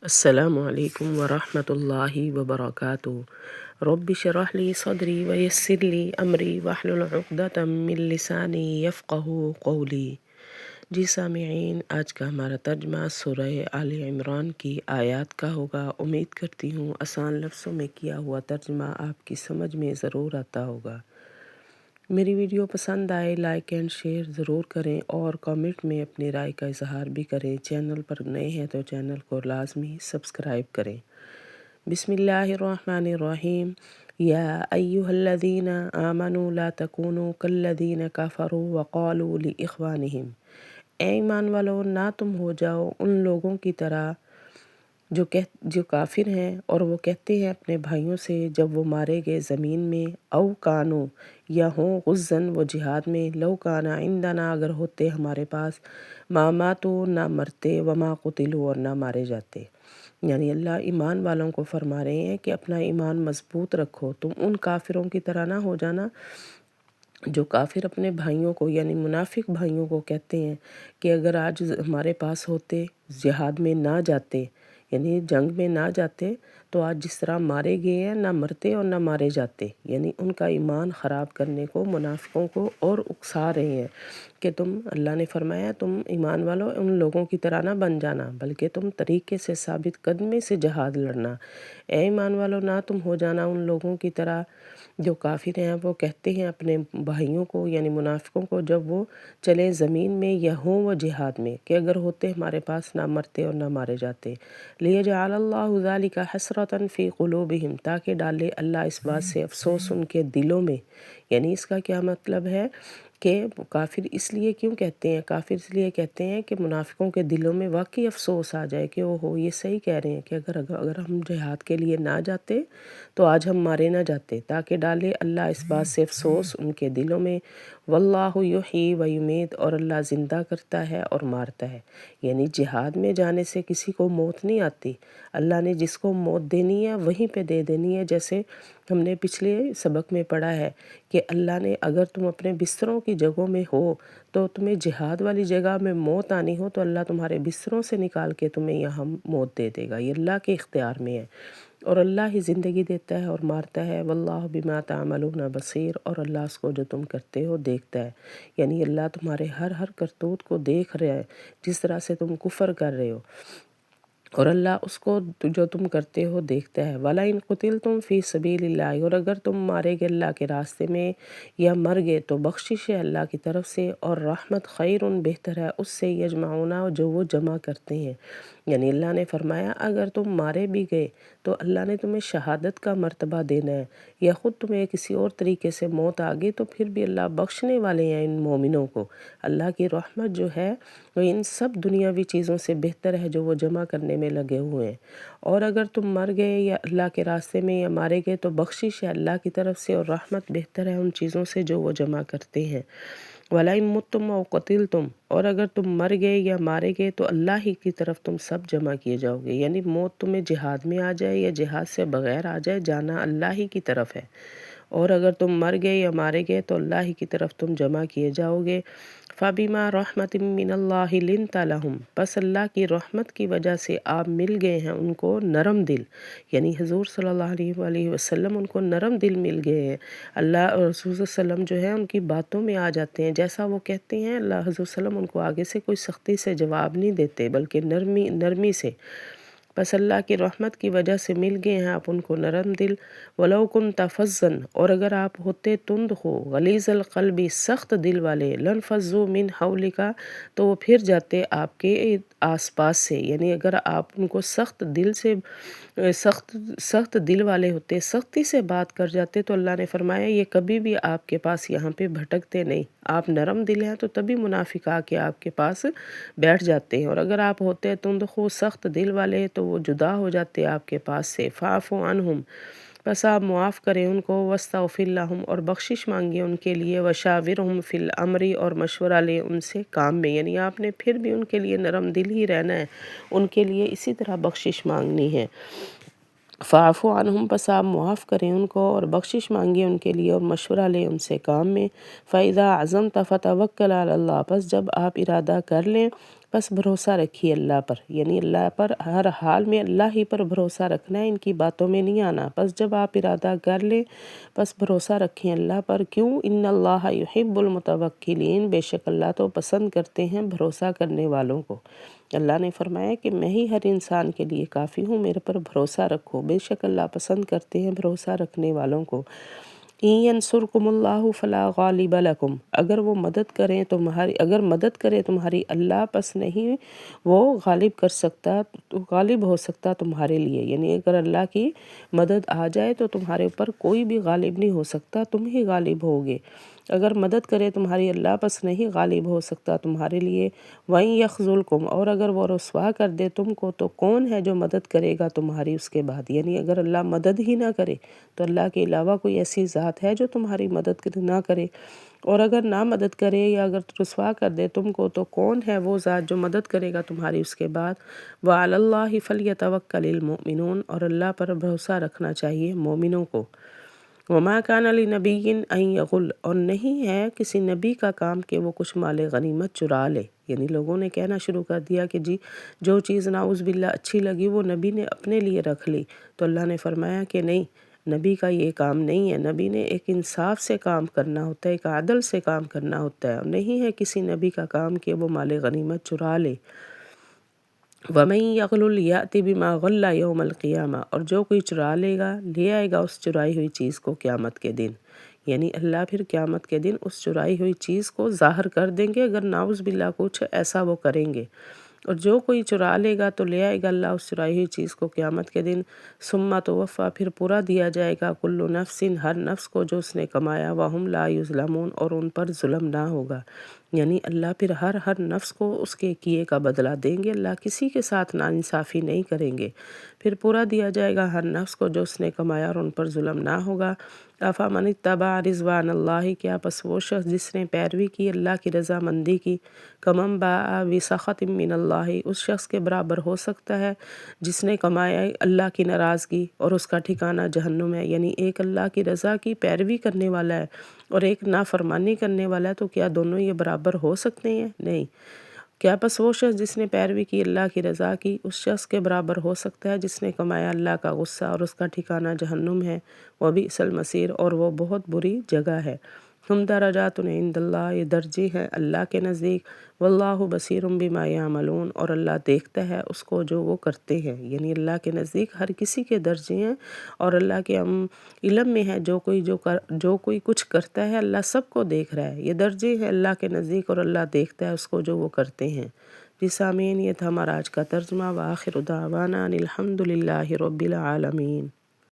السلام علیکم ورحمۃ اللہ وبرکاتہ۔ رب اشرح لی صدری ویسر لی امری واحلل عقدۃ من لسانی یفقہوا قولی۔ جی سامعین، آج کا ہمارا ترجمہ سورہ آل عمران کی آیات کا ہوگا۔ امید کرتی ہوں آسان لفظوں میں کیا ہوا ترجمہ آپ کی سمجھ میں ضرور آتا ہوگا۔ میری ویڈیو پسند آئے لائک اینڈ شیئر ضرور کریں اور کامنٹ میں اپنی رائے کا اظہار بھی کریں۔ چینل پر نئے ہیں تو چینل کو لازمی سبسکرائب کریں۔ بسم اللہ الرحمن الرحیم۔ یا ایہا الذین آمنوا لا تکونوا کالذین کفروا وقالوا لاخوانہم۔ اے ایمان والو، نہ تم ہو جاؤ ان لوگوں کی طرح جو کافر ہیں اور وہ کہتے ہیں اپنے بھائیوں سے جب وہ مارے گئے زمین میں، او کانو یا ہوں غزن وہ جہاد میں، لو کانا عندنا اگر ہوتے ہمارے پاس، ما ماتو نہ مرتے، وما قتلوا اور نہ مارے جاتے۔ یعنی اللہ ایمان والوں کو فرما رہے ہیں کہ اپنا ایمان مضبوط رکھو، تم ان کافروں کی طرح نہ ہو جانا جو کافر اپنے بھائیوں کو یعنی منافق بھائیوں کو کہتے ہیں کہ اگر آج ہمارے پاس ہوتے، جہاد میں نہ جاتے یعنی جنگ میں نہ جاتے تو آج جس طرح مارے گئے ہیں نہ مرتے اور نہ مارے جاتے۔ یعنی ان کا ایمان خراب کرنے کو منافقوں کو اور اکسا رہے ہیں کہ تم، اللہ نے فرمایا تم ایمان والو ان لوگوں کی طرح نہ بن جانا بلکہ تم طریقے سے ثابت قدمی سے جہاد لڑنا۔ اے ایمان والو، نہ تم ہو جانا ان لوگوں کی طرح جو کافر ہیں، وہ کہتے ہیں اپنے بھائیوں کو یعنی منافقوں کو جب وہ چلے زمین میں یا ہوں وہ جہاد میں کہ اگر ہوتے ہمارے پاس نہ مرتے اور نہ مارے جاتے۔ لیجعل اللہ ذلک حسرۃ فی قلوبہم، تاکہ ڈالے اللہ اس بات سے افسوس ان کے دلوں میں۔ یعنی اس کا کیا مطلب ہے کہ کافر اس لیے کیوں کہتے ہیں، کافر اس لیے کہتے ہیں کہ منافقوں کے دلوں میں واقعی افسوس آ جائے کہ اوہو یہ صحیح کہہ رہے ہیں کہ اگر ہم جہاد کے لیے نہ جاتے تو آج ہم مارے نہ جاتے، تاکہ ڈالے اللہ اس بات سے افسوس ان کے دلوں میں۔ واللہ یحیی و یمیت، اور اللہ زندہ کرتا ہے اور مارتا ہے۔ یعنی جہاد میں جانے سے کسی کو موت نہیں آتی، اللہ نے جس کو موت دینی ہے وہیں پہ دے دینی ہے۔ جیسے ہم نے پچھلے سبق میں پڑھا ہے کہ اللہ نے اگر تم اپنے بستروں کی جگہوں میں ہو تو تمہیں جہاد والی جگہ میں موت آنی ہو تو اللہ تمہارے بستروں سے نکال کے تمہیں یہاں موت دے دے گا، یہ اللہ کے اختیار میں ہے، اور اللہ ہی زندگی دیتا ہے اور مارتا ہے۔ واللہ بما تعملون بصیر، اور اللہ اس کو جو تم کرتے ہو دیکھتا ہے۔ یعنی اللہ تمہارے ہر کرتوت کو دیکھ رہا ہے، جس طرح سے تم کفر کر رہے ہو، اور اللہ اس کو جو تم کرتے ہو دیکھتا ہے۔ وَلَئِن قُتِلْتُمْ فِي سَبِيلِ اللَّهِ، اور اگر تم مارے گئے اللہ کے راستے میں یا مر گئے تو بخشش ہے اللہ کی طرف سے، اور رحمت خیر بہتر ہے اس سے یجمعون جو وہ جمع کرتے ہیں۔ یعنی اللہ نے فرمایا اگر تم مارے بھی گئے تو اللہ نے تمہیں شہادت کا مرتبہ دینا ہے، یا خود تمہیں کسی اور طریقے سے موت آ گئی تو پھر بھی اللہ بخشنے والے ہیں ان مومنوں کو۔ اللہ کی رحمت جو ہے وہ ان سب دنیاوی چیزوں سے بہتر ہے جو وہ جمع کرنے میں لگے ہوئے ہیں۔ اور اگر تم مر گئے یا اللہ کے راستے میں یا مارے گئے تو بخشش ہے اللہ کی طرف سے، اور رحمت بہتر ہے ان چیزوں سے جو وہ جمع کرتے ہیں۔ وَلَئِن مُتُّمْ أَوْ قُتِلْتُمْ، اور اگر تم مر گئے یا مارے گئے تو اللہ ہی کی طرف تم سب جمع کیے جاؤ گے۔ یعنی موت تمہیں جہاد میں آ جائے یا جہاد سے بغیر آ جائے، جانا اللہ ہی کی طرف ہے، اور اگر تم مر گئے یا مارے گئے تو اللہ ہی کی طرف تم جمع کیے جاؤ گے۔ فَبِمَا رَحْمَةٍ مِّنَ اللَّهِ لِنْتَ لَهُمْ، بس اللہ کی رحمت کی وجہ سے آپ مل گئے ہیں ان کو نرم دل۔ یعنی حضور صلی اللہ علیہ وسلم ان کو نرم دل مل گئے ہیں۔ اللہ اور رسول صلی اللہ علیہ وسلم جو ہے ان کی باتوں میں آ جاتے ہیں، جیسا وہ کہتے ہیں اللہ حضور صلی اللہ علیہ وسلم ان کو آگے سے کوئی سختی سے جواب نہیں دیتے بلکہ نرمی سے۔ بس اللہ کی رحمت کی وجہ سے مل گئے ہیں آپ ان کو نرم دل۔ وَلَوْ كُنْتَ فَظًّا، اور اگر آپ ہوتے تند ہو، غلیظ القلب سخت دل والے، لَانْفَضُّوا مِنْ حَوْلِكَ، تو وہ پھر جاتے آپ کے آس پاس سے۔ یعنی اگر آپ ان کو سخت دل والے ہوتے، سختی سے بات کر جاتے تو اللہ نے فرمایا یہ کبھی بھی آپ کے پاس یہاں پہ بھٹکتے نہیں۔ آپ نرم دل ہیں تو تبھی منافق آ کے آپ کے پاس بیٹھ جاتے ہیں، اور اگر آپ ہوتے تند خو سخت دل والے تو وہ جدا ہو جاتے آپ کے پاس سے۔ فَاعْفُ عَنْهُمْ، بس آپ معاف کریں ان کو، وَاسْتَغْفِرْ لَهُمْ، اور بخشش مانگیں ان کے لیے، وَشَاوِرْهُمْ فِي الْأَمْرِ، اور مشورہ لیں ان سے کام میں۔ یعنی آپ نے پھر بھی ان کے لیے نرم دل ہی رہنا ہے، ان کے لیے اسی طرح بخشش مانگنی ہے۔ فَاعْفُ عَنْهُمْ، بس آپ معاف کریں ان کو اور بخشش مانگیں ان کے لیے اور مشورہ لیں ان سے کام میں۔ فَإِذَا عَزَمْتَ فَتَوَكَّلْ عَلَى اللَّهِ، بس جب آپ ارادہ کر لیں بس بھروسہ رکھیے اللہ پر، یعنی اللہ پر ہر حال میں اللہ ہی پر بھروسہ رکھنا ہے، ان کی باتوں میں نہیں آنا۔ بس جب آپ ارادہ کر لیں بس بھروسہ رکھیں اللہ پر۔ کیوں؟ ان اللہ یحب المتوکلین، بے شک اللہ تو پسند کرتے ہیں بھروسہ کرنے والوں کو۔ اللہ نے فرمایا کہ میں ہی ہر انسان کے لیے کافی ہوں، میرے پر بھروسہ رکھو، بے شک اللہ پسند کرتے ہیں بھروسہ رکھنے والوں کو۔ ان ینصرکم اللہ فلا غالب لکم، اگر وہ مدد کریں تمہاری اللہ، پس نہیں وہ غالب ہو سکتا تمہارے لیے، یعنی اگر اللہ کی مدد آ جائے تو تمہارے اوپر کوئی بھی غالب نہیں ہو سکتا، تم ہی غالب ہوگے۔ اگر مدد کرے تمہاری اللہ، پس نہیں غالب ہو سکتا تمہارے لیے۔ وَإِن يَخْذُلْكُمْ، اور اگر وہ رسوا کر دے تم کو تو کون ہے جو مدد کرے گا تمہاری اس کے بعد؟ یعنی اگر اللہ مدد ہی نہ کرے تو اللہ کے علاوہ کوئی ایسی ذات ہے جو تمہاری مدد نہ کرے، اور اگر نہ مدد کرے یا اگر رسوا کر دے تم کو تو کون ہے وہ ذات جو مدد کرے گا تمہاری اس کے بعد؟ وَعَلَى اللَّهِ فَلْيَتَوَكَّلِ الْمُؤْمِنُونَ، اور اللہ پر بھروسہ رکھنا چاہیے مومنوں کو۔ وَمَا كَانَ لِنَبِيٍّ أَن يَغُلَّ، اور نہیں ہے کسی نبی کا کام کہ وہ کچھ مال غنیمت چرا لے۔ یعنی لوگوں نے کہنا شروع کر دیا کہ جی جو چیز نعوذ باللہ اچھی لگی وہ نبی نے اپنے لیے رکھ لی، تو اللہ نے فرمایا کہ نہیں، نبی کا یہ کام نہیں ہے، نبی نے ایک انصاف سے کام کرنا ہوتا ہے، ایک عدل سے کام کرنا ہوتا ہے، اور نہیں ہے کسی نبی کا کام کہ وہ مال غنیمت چرا لے۔ وَمَن يَغْلُلْ يَأْتِ بِمَا غَلَّ يَوْمَ الْقِيَامَةِ، اور جو کوئی چرا لے گا لے آئے گا اس چرائی ہوئی چیز کو قیامت کے دن، یعنی اللہ پھر قیامت کے دن اس چرائی ہوئی چیز کو ظاہر کر دیں گے اگر نعوذ باللہ کچھ ایسا وہ کریں گے۔ اور جو کوئی چرا لے گا تو لے آئے گا اللہ اس چرائی ہوئی چیز کو قیامت کے دن۔ ثم توفیٰ، پھر پورا دیا جائے گا کل نفس، ہر نفس کو جو اس نے کمایا، وہم لا یظلمون، اور ان پر ظلم نہ ہوگا۔ یعنی اللہ پھر ہر نفس کو اس کے کیے کا بدلہ دیں گے، اللہ کسی کے ساتھ ناانصافی نہیں کریں گے۔ پھر پورا دیا جائے گا ہر نفس کو جو اس نے کمایا اور ان پر ظلم نہ ہوگا۔ افمن اتبع رضوان اللہ، کیا پس وہ شخص جس نے پیروی کی اللہ کی رضامندی کی، کمن باء بسخط من اللہ، اس شخص کے برابر ہو سکتا ہے جس نے کمایا اللہ کی ناراضگی اور اس کا ٹھکانہ جہنم ہے۔ یعنی ایک اللہ کی رضا کی پیروی کرنے والا ہے اور ایک نافرمانی کرنے والا ہے، تو کیا دونوں یہ برابر ہو سکتے ہیں؟ نہیں۔ کیا پس وہ شخص جس نے پیروی کی اللہ کی رضا کی، اس شخص کے برابر ہو سکتا ہے جس نے کمایا اللہ کا غصہ اور اس کا ٹھکانہ جہنم ہے؟ وبئس المصیر، اور وہ بہت بری جگہ ہے۔ ہم درجات عند اللہ، یہ درجے ہیں اللہ کے نزدیک۔ واللہ بصیر بما یعملون، اور اللہ دیکھتا ہے اس کو جو وہ کرتے ہیں، یعنی اللہ کے نزدیک ہر کسی کے درجے ہیں اور اللہ کے علم میں ہے جو کوئی کچھ کرتا ہے اللہ سب کو دیکھ رہا ہے۔ یہ درجے ہیں اللہ کے نزدیک اور اللہ دیکھتا ہے اس کو جو وہ کرتے ہیں۔ جی سامعین، یہ تھا ہمارا آج کا ترجمہ۔ وآخر دعوانا ان الحمد للہ رب العالمین۔